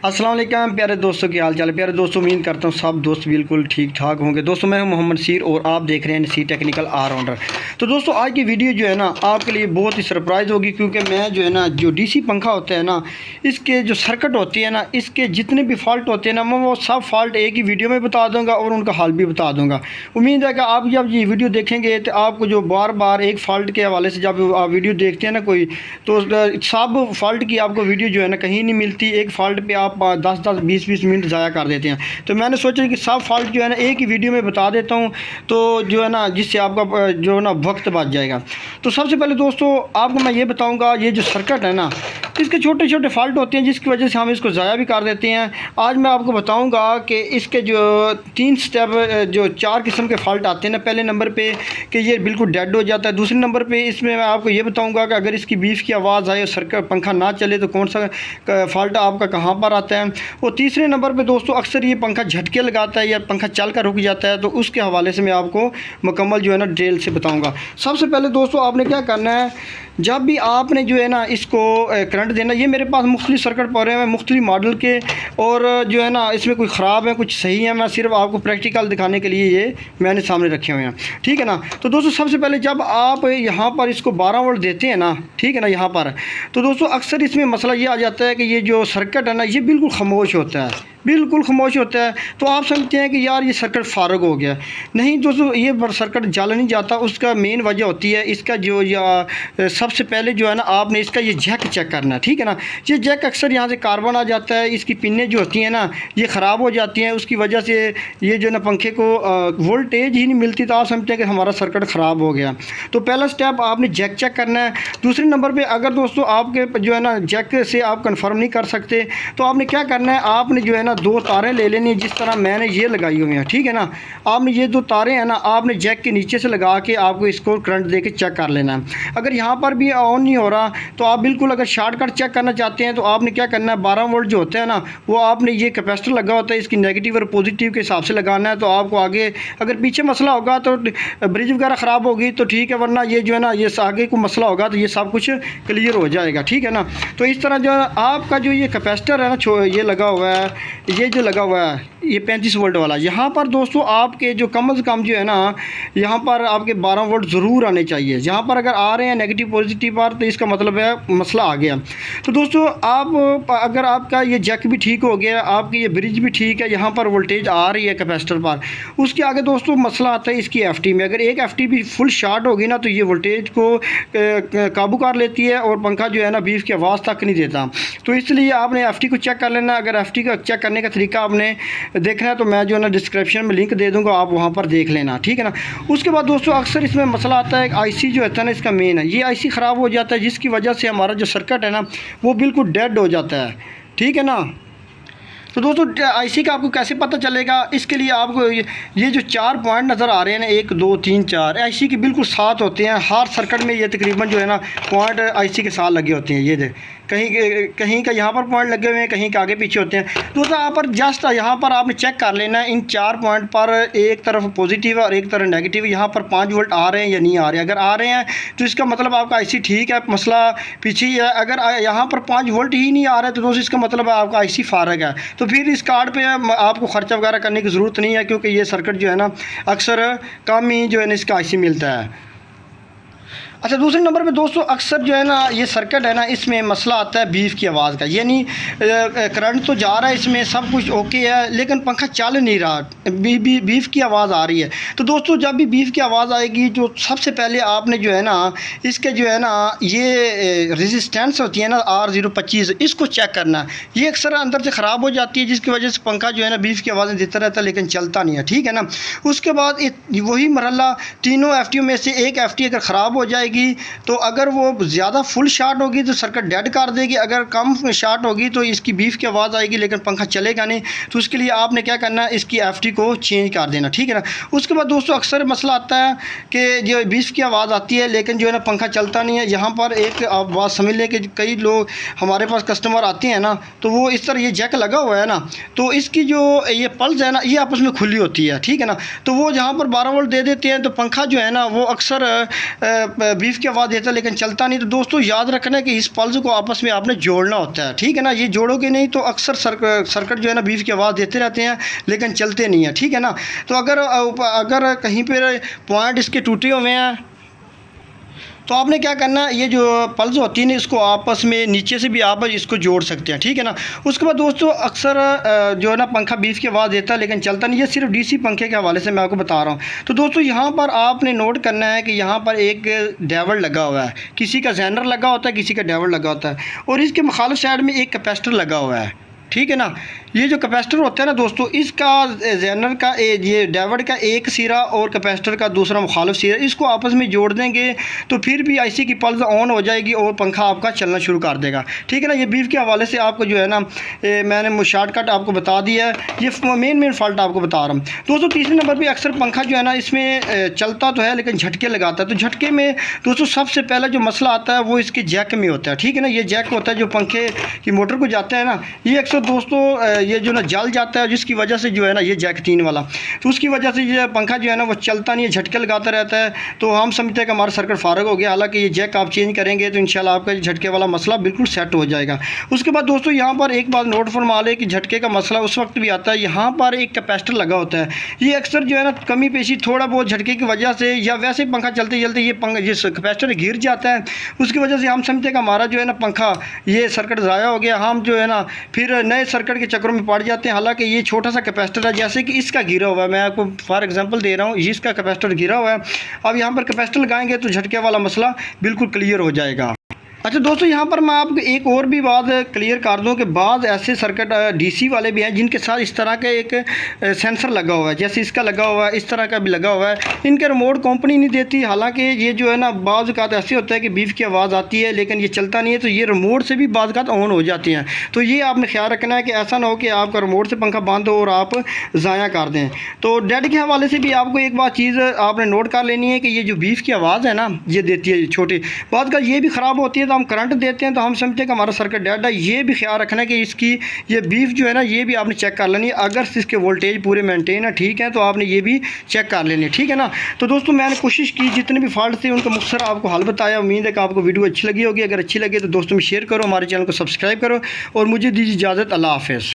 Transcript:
अस्सलाम वालेकुम प्यारे दोस्तों, की हाल चाल है। प्यारे दोस्तों, उम्मीद करता हूँ सब दोस्त बिल्कुल ठीक ठाक होंगे। दोस्तों, मैं हूं मोहम्मद सीर और आप देख रहे हैं सी टेक्निकल ऑलराउंडर। तो दोस्तों, आज की वीडियो जो है ना आपके लिए बहुत ही सरप्राइज़ होगी, क्योंकि मैं जो है ना जो डीसी पंखा होता है ना, इसके जो सर्किट होती है ना, इसके जितने भी फॉल्ट होते हैं ना, मैं वो सब फॉल्ट एक ही वीडियो में बता दूँगा और उनका हल भी बता दूँगा। उम्मीद है कि आप जब ये वीडियो देखेंगे तो आपको जो बार बार एक फ़ॉल्ट के हवाले से जब आप वीडियो देखते हैं ना कोई, तो सब फॉल्ट की आपको वीडियो जो है ना कहीं नहीं मिलती। एक फ़ॉल्ट पे आप 10-10 20-20 मिनट ज़ाया कर देते हैं। तो मैंने सोचा कि सब फॉल्ट जो है ना एक ही वीडियो में बता देता हूँ, तो जो है ना जिससे आपका जो है ना वक्त बच जाएगा। तो सबसे पहले दोस्तों आपको मैं ये बताऊँगा, ये जो सर्किट है ना, इसके छोटे छोटे फॉल्ट होते हैं जिसकी वजह से हम इसको ज़ाया भी कर देते हैं। आज मैं आपको बताऊंगा कि इसके जो 3 स्टेप, जो 4 किस्म के फॉल्ट आते हैं ना। पहले नंबर पे कि ये बिल्कुल डेड हो जाता है। दूसरे नंबर पे इसमें मैं आपको ये बताऊंगा कि अगर इसकी बीफ की आवाज़ आए और सर्किट पंखा ना चले तो कौन सा फॉल्ट आपका कहाँ पर आता है। और तीसरे नंबर पे दोस्तों अक्सर ये पंखा झटके लगाता है या पंखा चल कर रुक जाता है, तो उसके हवाले से मैं आपको मुकम्मल जो है ना डिटेल से बताऊँगा। सबसे पहले दोस्तों आपने क्या करना है, जब भी आपने जो है ना इसको करंट देना, ये मेरे पास मुख्तलिफ सर्किट पड़े हैं मुख्तलिफ मॉडल के, और जो है ना इसमें कुछ ख़राब है कुछ सही है। मैं सिर्फ आपको प्रैक्टिकल दिखाने के लिए ये मैंने सामने रखे हुए हैं, ठीक है ना। तो दोस्तों सबसे पहले जब आप यहाँ पर इसको 12 वोल्ट देते हैं ना, ठीक है ना, यहाँ पर, तो दोस्तों अक्सर इसमें मसला ये आ जाता है कि ये जो सर्किट है ना ये बिल्कुल खामोश होता है, बिल्कुल खामोश होता है। तो आप समझते हैं कि यार ये सर्किट फ़ारग हो गया। नहीं दोस्तों, ये सर्किट जल नहीं जाता। उसका मेन वजह होती है इसका जो, या सबसे पहले जो है ना आपने इसका ये जैक चेक करना है, ठीक है ना। ये जैक अक्सर यहाँ से कार्बन आ जाता है, इसकी पिनें जो होती हैं ना ये ख़राब हो जाती हैं, उसकी वजह से ये जो है ना पंखे को वोल्टेज ही नहीं मिलती। तो आप समझते हैं कि हमारा सर्किट ख़राब हो गया। तो पहला स्टेप आपने जैक चेक करना है। दूसरे नंबर पर अगर दोस्तों आपके जो है ना जैक से आप कन्फर्म नहीं कर सकते, तो आपने क्या करना है, आपने जो है ना 2 तारें ले लेनी, जिस तरह मैंने ये लगाई हुई हैं, ठीक है ना। आपने ये 2 तारें हैं ना आपने जैक के नीचे से लगा के आपको इसको करंट दे के चेक कर लेना है। अगर यहाँ पर भी ऑन नहीं हो रहा तो आप बिल्कुल, अगर शॉर्टकट चेक करना चाहते हैं तो आपने क्या करना है, 12 वोल्ट जो होता है ना वो आपने, ये कैपेसिटर लगा होता है, इसकी नेगेटिव और पॉजिटिव के हिसाब से लगाना है। तो आपको आगे अगर पीछे मसला होगा तो ब्रिज वगैरह ख़राब होगी तो ठीक है, वरना ये जो है ना ये आगे को मसला होगा तो ये सब कुछ क्लियर हो जाएगा, ठीक है ना। तो इस तरह जो आपका जो ये कैपेसिटर है ना ये लगा हुआ है, ये जो लगा हुआ है ये 35 वोल्ट वाला, यहाँ पर दोस्तों आपके जो कम से कम जो है ना यहाँ पर आपके 12 वोल्ट ज़रूर आने चाहिए। यहाँ पर अगर आ रहे हैं नेगेटिव पॉजिटिव पर तो इसका मतलब है मसला आ गया। तो दोस्तों आप अगर आपका ये जैक भी ठीक हो गया, आपकी ये ब्रिज भी ठीक है, यहाँ पर वोल्टेज आ रही है कैपेसिटर पर, उसके आगे दोस्तों मसला आता है इसकी एफटी में। अगर एक एफटी भी फुल शॉर्ट होगी ना तो ये वोल्टेज को काबू कर लेती है और पंखा जो है ना बीफ की आवाज़ तक नहीं देता। तो इसलिए आपने एफटी को चेक कर लेना। अगर एफटी का चेक करने का तरीका आपने देखना है तो मैं जो है ना डिस्क्रिप्शन में लिंक दे दूंगा, आप वहाँ पर देख लेना, ठीक है ना। उसके बाद दोस्तों अक्सर इसमें मसला आता है, आईसी जो होता है ना इसका मेन है, ये आईसी ख़राब हो जाता है, जिसकी वजह से हमारा जो सर्किट है ना वो बिल्कुल डेड हो जाता है, ठीक है ना। तो दोस्तों आईसी का आपको कैसे पता चलेगा, इसके लिए आपको ये जो 4 पॉइंट नज़र आ रहे हैं ना, 1 2 3 4 आईसी के बिल्कुल साथ होते हैं। हर सर्किट में ये तकरीबन जो है ना पॉइंट आईसी के साथ लगे होते हैं। ये देख कहीं का यहाँ पर पॉइंट लगे हुए हैं, कहीं के आगे पीछे होते हैं। दोस्तों यहाँ पर जस्ट यहाँ पर आपने चेक कर लेना है, इन 4 पॉइंट पर एक तरफ पॉजिटिव है और एक तरफ नेगेटिव। यहाँ पर 5 वोल्ट आ रहे हैं या नहीं आ रहे हैं। अगर आ रहे हैं तो इसका मतलब आपका आईसी ठीक है, मसला पीछे ही है। अगर यहाँ पर 5 वोल्ट ही नहीं आ रहा है तो दोस्तों इसका मतलब है आपका आईसी फ़ारग है। तो फिर इस कार्ड पे आपको ख़र्चा वगैरह करने की ज़रूरत नहीं है, क्योंकि ये सर्किट जो है ना अक्सर कम ही जो है ना इसका आईसी मिलता है। अच्छा, दूसरे नंबर पे दोस्तों अक्सर जो है ना ये सर्किट है ना इसमें मसला आता है बीफ की आवाज़ का। यानी करंट तो जा रहा है, इसमें सब कुछ ओके है, लेकिन पंखा चल नहीं रहा, बीफ की आवाज़ आ रही है। तो दोस्तों जब भी बीफ की आवाज़ आएगी, जो सबसे पहले आपने जो है ना इसके जो है ना ये रेजिस्टेंस होती है ना R025, इसको चेक करना है। ये अक्सर अंदर से ख़राब हो जाती है, जिसकी वजह से पंखा जो है ना बीफ की आवाज़ें देता रहता है लेकिन चलता नहीं है, ठीक है ना। उसके बाद वही मरहला, तीनों एफ में से एक एफ अगर ख़राब हो जाएगी तो अगर वो ज़्यादा फुल शॉर्ट होगी तो सर्किट डेड कर देगी, अगर कम शॉर्ट होगी तो इसकी बीफ की आवाज़ आएगी लेकिन पंखा चलेगा नहीं। तो उसके लिए आपने क्या करना है, इसकी एफटी टूटी को चेंज कर देना, ठीक है ना। उसके बाद दोस्तों अक्सर मसला आता है कि जो बीफ की आवाज़ आती है लेकिन जो है ना पंखा चलता नहीं है। यहाँ पर एक आप बात समझ लें कि कई लोग हमारे पास कस्टमर आते हैं ना, तो वो इस तरह ये जैक लगा हुआ है ना, तो इसकी जो ये पल्स है ना ये आपस में खुली होती है, ठीक है ना। तो वो जहाँ पर 12 वोल्ट दे देते हैं तो पंखा जो है ना वो अक्सर बीफ की आवाज़ देता है लेकिन चलता नहीं। तो दोस्तों याद रखना है कि इस पल्स को आपस में आपने जोड़ना होता है, ठीक है ना। ये जोड़ोगे नहीं तो अक्सर सर्किट जो है ना बीफ की आवाज़ देते रहते हैं लेकिन चलते नहीं है, ठीक है ना। तो अगर कहीं पर पॉइंट इसके टूटे हुए हैं तो आपने क्या करना है, ये जो पल्स होती है ना इसको आपस में नीचे से भी आप इसको जोड़ सकते हैं, ठीक है ना। उसके बाद दोस्तों अक्सर जो है ना पंखा बीफ की आवाज़ देता है लेकिन चलता नहीं। ये सिर्फ डीसी पंखे के हवाले से मैं आपको बता रहा हूँ। तो दोस्तों यहाँ पर आपने नोट करना है कि यहाँ पर एक डेवल लगा हुआ है, किसी का जेनर लगा होता है, किसी का डेवल लगा होता है, और इसके मुखालिफ साइड में एक कैपेसिटर लगा हुआ है, ठीक है ना। ये जो कैपेसिटर होता है ना दोस्तों, इसका जेनर का ये डेविड का एक सिरा और कैपेसिटर का दूसरा मुखालिफ सिरा, इसको आपस में जोड़ देंगे तो फिर भी आईसी की पल्स ऑन हो जाएगी और पंखा आपका चलना शुरू कर देगा, ठीक है ना। ये बीफ के हवाले से आपको जो है ना मैंने शॉर्टकट आपको बता दिया है, ये मेन फॉल्ट आपको बता रहा हूँ दोस्तों। तीसरे नंबर पर अक्सर पंखा जो है ना इसमें चलता तो है लेकिन झटके लगाता है। तो झटके में दोस्तों सबसे पहला जो मसला आता है वो इसके जैक में होता है, ठीक है ना। ये जैक होता है जो पंखे की मोटर को जाता है ना, ये अक्सर दोस्तों ये जो ना जल जाता है, जिसकी वजह से जो है ना ये जैक 3 वाला, तो उसकी वजह से ये पंखा जो है ना वो चलता नहीं है, झटके लगाता रहता है। तो हम समझते हैं कि हमारा सर्किट फारग हो गया। हालांकि ये जैक आप चेंज करेंगे तो इंशाल्लाह आपका झटके वाला मसला बिल्कुल सेट हो जाएगा। उसके बाद दोस्तों यहाँ पर एक बात नोट फरमा लें कि झटके का मसला उस वक्त भी आता है, यहाँ पर एक कैपेसिटर लगा होता है। ये अक्सर जो है ना कमी पेशी थोड़ा बहुत झटके की वजह से या वैसे पंखा चलते चलते ये कैपेसिटर गिर जाता है, उसकी वजह से हम समझते हैं कि हमारा जो है ना पंखा ये सर्किट ज़ाया हो गया। हम जो है ना फिर नए सर्किट के चक्करों में पड़ जाते हैं। हालांकि ये छोटा सा कैपेसिटर है, जैसे कि इसका गिरा हुआ है, मैं आपको फॉर एग्जांपल दे रहा हूँ, इसका कैपेसिटर गिरा हुआ है। अब यहाँ पर कैपेसिटर लगाएंगे तो झटके वाला मसला बिल्कुल क्लियर हो जाएगा। अच्छा दोस्तों यहाँ पर मैं आपको एक और भी बात क्लियर कर दूं कि बाद ऐसे सर्किट डीसी वाले भी हैं जिनके साथ इस तरह का एक सेंसर लगा हुआ है, जैसे इसका लगा हुआ है, इस तरह का भी लगा हुआ है। इनके रिमोट कंपनी नहीं देती। हालांकि ये जो है ना बाज़ औक़ात ऐसे होता है कि बीफ की आवाज़ आती है लेकिन ये चलता नहीं है, तो ये रिमोट से भी बाज़ औक़ात ऑन हो जाती हैं। तो ये आपने ख्याल रखना है कि ऐसा ना हो कि आपका रिमोट से पंखा बंद हो और आप ज़ाया कर दें। तो डेड के हवाले से भी आपको एक बात चीज़ आपने नोट कर लेनी है कि ये जो बीफ की आवाज़ है ना ये देती है छोटी बात का, ये भी ख़राब होती है तो हम करंट देते हैं तो हम समझते हैं कि हमारा सर्किट डेड है। ये भी ख्याल रखना है कि इसकी ये बीफ जो है ना ये भी आपने चेक कर लेनी है। अगर इसके वोल्टेज पूरे मेंटेन है, ठीक है, तो आपने ये भी चेक कर लेनी है, ठीक है ना। तो दोस्तों मैंने कोशिश की जितने भी फॉल्ट थे उनका मुख्तसर आपको हल बताया। उम्मीद है कि आपको वीडियो अच्छी लगी होगी। अगर अच्छी लगे तो दोस्तों में शेयर करो, हमारे चैनल को सब्सक्राइब करो और मुझे दीजिए इजाज़त। अल्लाह हाफ़िज़।